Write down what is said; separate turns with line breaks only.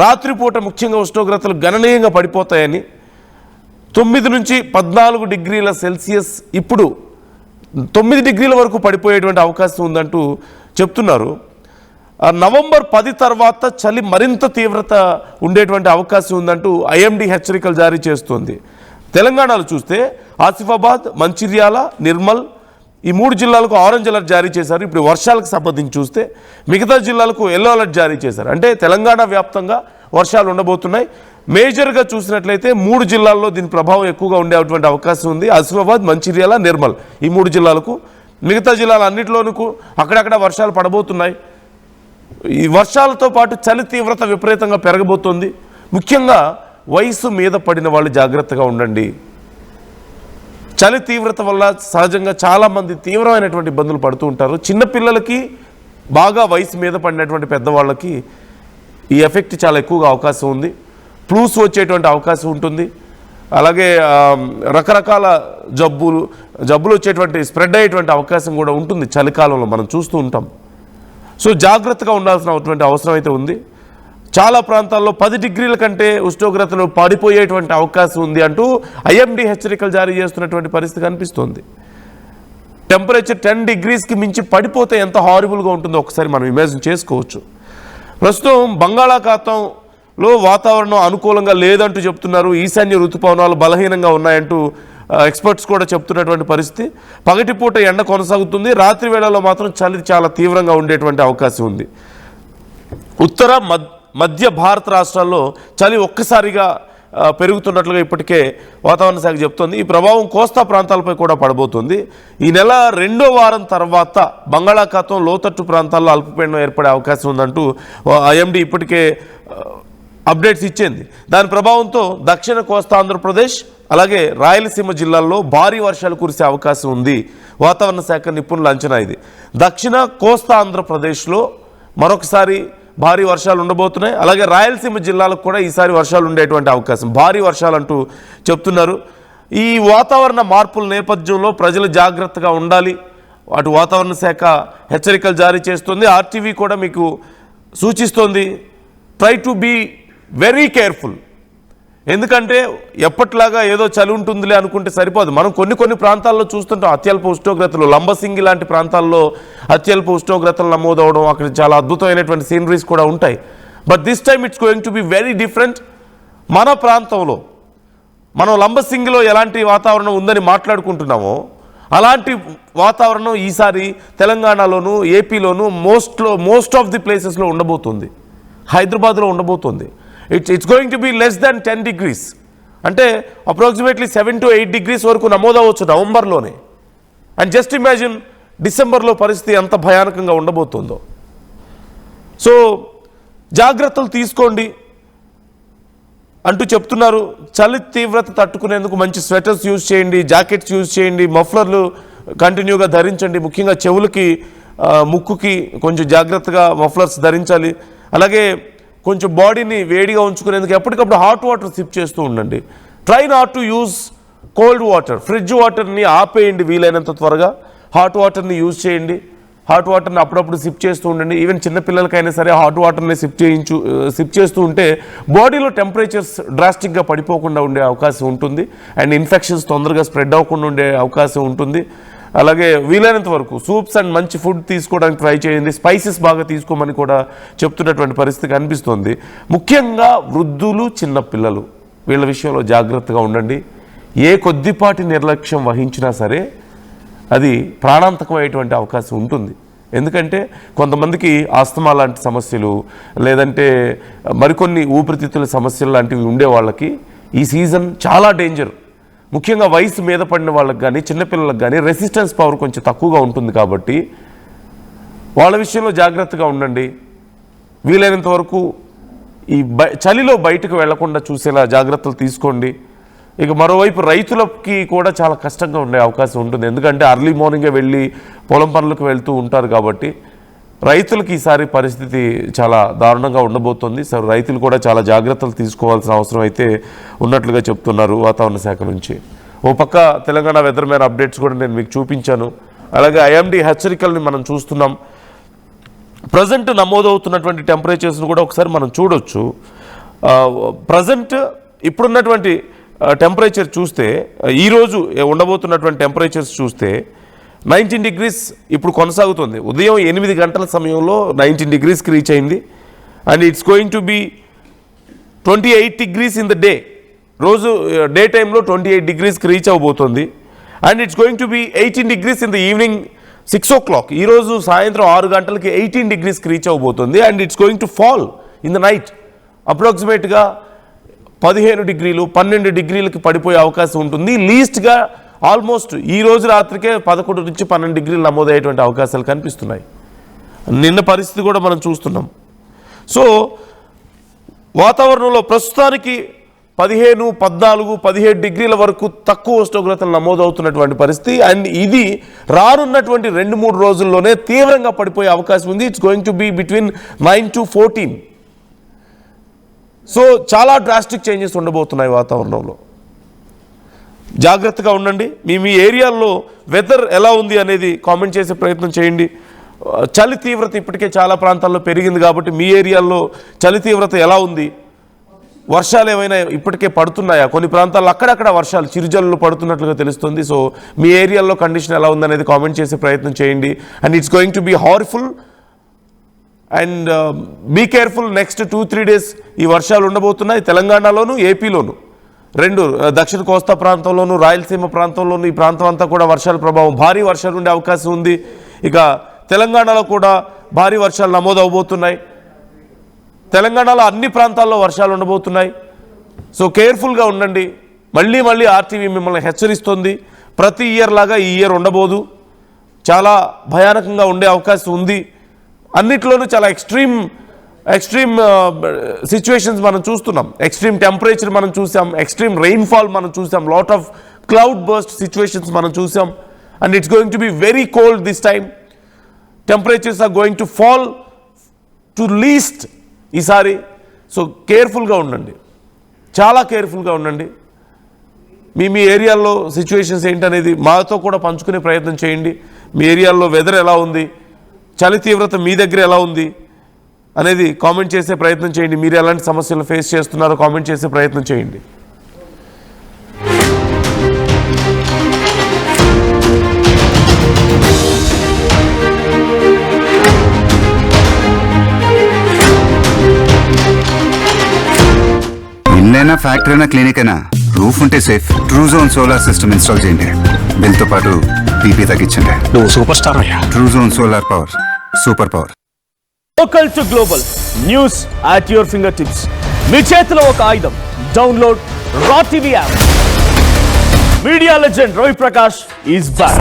రాత్రిపూట ముఖ్యంగా ఉష్ణోగ్రతలు గణనీయంగా పడిపోతాయని, 9 నుంచి 14 డిగ్రీల సెల్సియస్ ఇప్పుడు 9 డిగ్రీల వరకు పడిపోయేటువంటి అవకాశం ఉందంటూ చెప్తున్నారు. నవంబర్ 10 తర్వాత చలి మరింత తీవ్రత ఉండేటువంటి అవకాశం ఉందంటూ ఐఎండీ హెచ్చరికలు జారీ చేస్తోంది. తెలంగాణలో చూస్తే ఆసిఫాబాద్, మంచిర్యాల, నిర్మల్ ఈ 3 జిల్లాలకు ఆరెంజ్ అలర్ట్ జారీ చేశారు. ఇప్పుడు వర్షాలకు సంబంధించి చూస్తే మిగతా జిల్లాలకు ఎల్లో అలర్ట్ జారీ చేశారు. అంటే తెలంగాణ వ్యాప్తంగా వర్షాలు ఉండబోతున్నాయి. మేజర్గా చూసినట్లయితే 3 జిల్లాల్లో దీని ప్రభావం ఎక్కువగా ఉండేటువంటి అవకాశం ఉంది. ఆసిఫాబాద్, మంచిర్యాల, నిర్మల్ ఈ 3 జిల్లాలకు. మిగతా జిల్లాలు అన్నింటిలోనూ అక్కడక్కడ వర్షాలు పడబోతున్నాయి. ఈ వర్షాలతో పాటు చలి తీవ్రత విపరీతంగా పెరగబోతోంది. ముఖ్యంగా వయసు మీద పడిన వాళ్ళు జాగ్రత్తగా ఉండండి. చలి తీవ్రత వల్ల సహజంగా చాలామంది తీవ్రమైనటువంటి ఇబ్బందులు పడుతూ ఉంటారు. చిన్నపిల్లలకి, బాగా వయసు మీద పడినటువంటి పెద్దవాళ్ళకి ఈ ఎఫెక్ట్ చాలా ఎక్కువగా అవకాశం ఉంది. ఫ్లూస్ వచ్చేటువంటి అవకాశం ఉంటుంది. అలాగే రకరకాల జబ్బులు వచ్చేటువంటి స్ప్రెడ్ అయ్యేటువంటి అవకాశం కూడా ఉంటుంది చలికాలంలో, మనం చూస్తూ ఉంటాం. సో జాగ్రత్తగా ఉండాల్సినటువంటి అవసరం అయితే ఉంది. చాలా ప్రాంతాల్లో 10 డిగ్రీల కంటే ఉష్ణోగ్రతలు పడిపోయేటువంటి అవకాశం ఉంది అంటూ ఐఎండీ హెచ్చరికలు జారీ చేస్తున్నటువంటి పరిస్థితి కనిపిస్తుంది. టెంపరేచర్ 10 డిగ్రీస్కి మించి పడిపోతే ఎంత హారిబుల్గా ఉంటుందో ఒకసారి మనం ఇమాజిన్ చేసుకోవచ్చు. ప్రస్తుతం బంగాళాఖాతంలో వాతావరణం అనుకూలంగా లేదంటూ చెప్తున్నారు. ఈశాన్య ఋతుపవనాలు బలహీనంగా ఉన్నాయంటూ ఎక్స్పర్ట్స్ కూడా చెప్తున్నటువంటి పరిస్థితి. పగటిపూట ఎండ కొనసాగుతుంది. రాత్రి వేళలో మాత్రం చలి చాలా తీవ్రంగా ఉండేటువంటి అవకాశం ఉంది. ఉత్తర మధ్య భారత రాష్ట్రాల్లో చలి ఒక్కసారిగా పెరుగుతున్నట్లుగా ఇప్పటికే వాతావరణ శాఖ చెప్తోంది. ఈ ప్రభావం కోస్తా ప్రాంతాలపై కూడా పడబోతుంది. ఈ నెల 2వ వారం తర్వాత బంగాళాఖాతం లోతట్టు ప్రాంతాల్లో అల్పపీడనం ఏర్పడే అవకాశం ఉందంటూ ఐఎండీ ఇప్పటికే అప్డేట్స్ ఇచ్చింది. దాని ప్రభావంతో దక్షిణ కోస్తా ఆంధ్రప్రదేశ్ అలాగే రాయలసీమ జిల్లాల్లో భారీ వర్షాలు కురిసే అవకాశం ఉంది. వాతావరణ శాఖ నిపుణుల అంచనా ఇది. దక్షిణ కోస్తా ఆంధ్రప్రదేశ్లో మరొకసారి భారీ వర్షాలు ఉండబోతున్నాయి. అలాగే రాయలసీమ జిల్లాలకు కూడా ఈసారి వర్షాలు ఉండేటువంటి అవకాశం, భారీ వర్షాలు అంటూ చెప్తున్నారు. ఈ వాతావరణ మార్పుల నేపథ్యంలో ప్రజలు జాగ్రత్తగా ఉండాలి. అటు వాతావరణ శాఖ హెచ్చరికలు జారీ చేస్తుంది. ఆర్టీవీ కూడా మీకు సూచిస్తోంది, try to be very careful. ఎందుకంటే ఎప్పట్లాగా ఏదో చలి ఉంటుందిలే అనుకుంటే సరిపోదు. మనం కొన్ని ప్రాంతాల్లో చూస్తుంటాం అత్యల్ప ఉష్ణోగ్రతలు. లంబసింగి లాంటి ప్రాంతాల్లో అత్యల్ప ఉష్ణోగ్రతలు నమోదవడం, అక్కడ చాలా అద్భుతమైనటువంటి సీనరీస్ కూడా ఉంటాయి. But this time it's going to be very different. మన ప్రాంతంలో మనం లంబసింగిలో ఎలాంటి వాతావరణం ఉందని మాట్లాడుకుంటున్నామో అలాంటి వాతావరణం ఈసారి తెలంగాణలోను, ఏపీలోను మోస్ట్ ఆఫ్ ది ప్లేసెస్లో ఉండబోతుంది. హైదరాబాద్లో ఉండబోతుంది. It's going to be less than 10 degrees. అంటే అప్రాక్సిమేట్లీ 7 to 8 డిగ్రీస్ వరకు నమోదవచ్చు నవంబర్లోనే. అండ్ జస్ట్ ఇమాజిన్ డిసెంబర్లో పరిస్థితి ఎంత భయానకంగా ఉండబోతుందో. సో జాగ్రత్తలు తీసుకోండి అంటూ చెప్తున్నారు. చలి తీవ్రత తట్టుకునేందుకు మంచి స్వెటర్స్ యూజ్ చేయండి, జాకెట్స్ యూజ్ చేయండి, మఫ్లర్లు కంటిన్యూగా ధరించండి. ముఖ్యంగా చెవులకి, ముక్కుకి కొంచెం జాగ్రత్తగా మఫ్లర్స్ ధరించాలి. అలాగే కొంచెం బాడీని వేడిగా ఉంచుకునేందుకు ఎప్పటికప్పుడు హాట్ వాటర్ సిప్ చేస్తూ ఉండండి. Try not to use cold water. Fridge వాటర్ని ఆపేయండి వీలైనంత త్వరగా. హాట్ వాటర్ని యూజ్ చేయండి. హాట్ వాటర్ని అప్పుడప్పుడు సిప్ చేస్తూ ఉండండి. ఈవెన్ చిన్నపిల్లలకైనా సరే హాట్ వాటర్ని సిప్ చేస్తూ ఉంటే బాడీలో టెంపరేచర్స్ డ్రాస్టిక్గా పడిపోకుండా ఉండే అవకాశం ఉంటుంది. అండ్ ఇన్ఫెక్షన్స్ తొందరగా స్ప్రెడ్ అవ్వకుండా ఉండే అవకాశం ఉంటుంది. అలాగే వీలైనంత వరకు సూప్స్ అండ్ మంచి ఫుడ్ తీసుకోవడానికి ట్రై చేయండి. స్పైసెస్ బాగా తీసుకోమని కూడా చెప్తున్నటువంటి పరిస్థితి కనిపిస్తుంది. ముఖ్యంగా వృద్ధులు, చిన్నపిల్లలు వీళ్ళ విషయంలో జాగ్రత్తగా ఉండండి. ఏ కొద్దిపాటి నిర్లక్ష్యం వహించినా సరే అది ప్రాణాంతకమయ్యేటువంటి అవకాశం ఉంటుంది. ఎందుకంటే కొంతమందికి ఆస్తమా లాంటి సమస్యలు, లేదంటే మరికొన్ని ఊపిరితిత్తుల సమస్యలు లాంటివి ఉండే వాళ్ళకి ఈ సీజన్ చాలా డేంజర్. ముఖ్యంగా వయసు మీద పడిన వాళ్ళకి కానీ, చిన్నపిల్లలకు కానీ రెసిస్టెన్స్ పవర్ కొంచెం తక్కువగా ఉంటుంది. కాబట్టి వాళ్ళ విషయంలో జాగ్రత్తగా ఉండండి. వీలైనంత వరకు ఈ చలిలో బయటకు వెళ్లకుండా చూసేలా జాగ్రత్తలు తీసుకోండి. ఇక మరోవైపు రైతులకి కూడా చాలా కష్టంగా ఉండే అవకాశం ఉంటుంది. ఎందుకంటే అర్లీ మార్నింగే వెళ్ళి పొలం పనులకు వెళ్తూ ఉంటారు. కాబట్టి రైతులకి ఈసారి పరిస్థితి చాలా దారుణంగా ఉండబోతోంది. సో రైతులు కూడా చాలా జాగ్రత్తలు తీసుకోవాల్సిన అవసరం అయితే ఉన్నట్లుగా చెప్తున్నారు వాతావరణ శాఖ నుంచి. ఓ పక్క తెలంగాణ వెదర్ మ్యాన్ అప్డేట్స్ కూడా నేను మీకు చూపించాను. అలాగే ఐఎండీ హెచ్చరికల్ని మనం చూస్తున్నాం. ప్రజెంట్ నమోదవుతున్నటువంటి టెంపరేచర్స్ను కూడా ఒకసారి మనం చూడొచ్చు. ప్రజెంట్ ఇప్పుడున్నటువంటి టెంపరేచర్ చూస్తే ఈరోజు ఉండబోతున్నటువంటి టెంపరేచర్స్ చూస్తే 19 degrees ఇప్పుడు కొనసాగుతుంది. ఉదయం 8 గంటల సమయంలో 19 degreesకి రీచ్ అయింది. And it's going to be 28 degrees in the day. రోజు డే టైంలో 28 degreesకి రీచ్ అవబోతుంది. And it's going to be 18 degrees in the evening 6 o'clock. ఈరోజు సాయంత్రం 6 గంటలకి 18 degreesకి రీచ్ అవబోతుంది. And it's going to fall in the night. అప్రాక్సిమేట్గా 15 degrees 12 degreesకి పడిపోయే అవకాశం ఉంటుంది. లీస్ట్గా ఆల్మోస్ట్ ఈ రోజు రాత్రికే 11 నుంచి 12 degrees నమోదయ్యేటువంటి అవకాశాలు కనిపిస్తున్నాయి. నిన్న పరిస్థితి కూడా మనం చూస్తున్నాం. సో వాతావరణంలో ప్రస్తుతానికి 15, 14, 17 degrees వరకు తక్కువ ఉష్ణోగ్రతలు నమోదవుతున్నటువంటి పరిస్థితి. అండ్ ఇది రానున్నటువంటి 2-3 రోజుల్లోనే తీవ్రంగా పడిపోయే అవకాశం ఉంది. It's going to be between 9 to 14. So చాలా డ్రాస్టిక్ చేంజెస్ ఉండబోతున్నాయి వాతావరణంలో. జాగ్రత్తగా ఉండండి. మీ ఏరియాల్లో వెదర్ ఎలా ఉంది అనేది కామెంట్ చేసే ప్రయత్నం చేయండి. చలి తీవ్రత ఇప్పటికే చాలా ప్రాంతాల్లో పెరిగింది కాబట్టి మీ ఏరియాల్లో చలి తీవ్రత ఎలా ఉంది? వర్షాలు ఏమైనా ఇప్పటికే పడుతున్నాయా? కొన్ని ప్రాంతాల్లో అక్కడక్కడ వర్షాలు చిరుజల్లు పడుతున్నట్లుగా తెలుస్తుంది. సో మీ ఏరియాల్లో కండిషన్ ఎలా ఉంది అనేది కామెంట్ చేసే ప్రయత్నం చేయండి. And it's going to be harmful and be careful. Next 2-3 days ఈ వర్షాలు ఉండబోతున్నాయి. తెలంగాణలోను, ఏపీలోను, రెండు దక్షిణ కోస్తా ప్రాంతంలోను, రాయలసీమ ప్రాంతంలోను, ఈ ప్రాంతం అంతా కూడా వర్షాల ప్రభావం, భారీ వర్షాలు ఉండే అవకాశం ఉంది. ఇక తెలంగాణలో కూడా భారీ వర్షాలు నమోదు అవబోతున్నాయి. తెలంగాణలో అన్ని ప్రాంతాల్లో వర్షాలు ఉండబోతున్నాయి. సో కేర్ఫుల్గా ఉండండి. మళ్ళీ ఆర్టీవీ మిమ్మల్ని హెచ్చరిస్తుంది. ప్రతి ఇయర్ లాగా ఈ ఇయర్ ఉండబోదు. చాలా భయానకంగా ఉండే అవకాశం ఉంది. అన్నిట్లోనూ చాలా ఎక్స్ట్రీమ్ సిచ్యువేషన్స్ మనం చూస్తున్నాం. ఎక్స్ట్రీమ్ టెంపరేచర్ మనం చూసాం, ఎక్స్ట్రీమ్ రెయిన్ఫాల్ మనం చూసాం, lot of cloud burst situations మనం చూసాం. And it's going to be very cold this time. Temperatures are going to fall to least ఈసారి. సో కేర్ఫుల్గా ఉండండి, చాలా కేర్ఫుల్గా ఉండండి. మీ ఏరియాల్లో సిచ్యువేషన్స్ ఏంటనేది మాతో కూడా పంచుకునే ప్రయత్నం చేయండి. మీ ఏరియాల్లో వెదర్ ఎలా ఉంది, చలి తీవ్రత మీ దగ్గర ఎలా ఉంది అనేది కామెంట్ చేసే ప్రయత్నం చేయండి. మీరు ఎలాంటి సమస్యలు ఫేస్ చేస్తున్నారో కామెంట్ చేసే ప్రయత్నం చేయండి.
ఇల్లైనా ఫ్యాక్టరీ అయినా క్లినిక్ అయినా రూఫ్ ఉంటే safe. Truzon solar system install చేయండి. బిల్తో పాటు పీపీ తగ్గించండి.
నువ్వు సూపర్ స్టార్ అయ్యా.
Truzon solar power, super power.
Local to global news at your finger tips. మీ చేతిలో ఒక ఆయుధం. డౌన్లోడ్ రా TV app. Media legend Ravi Prakash is back.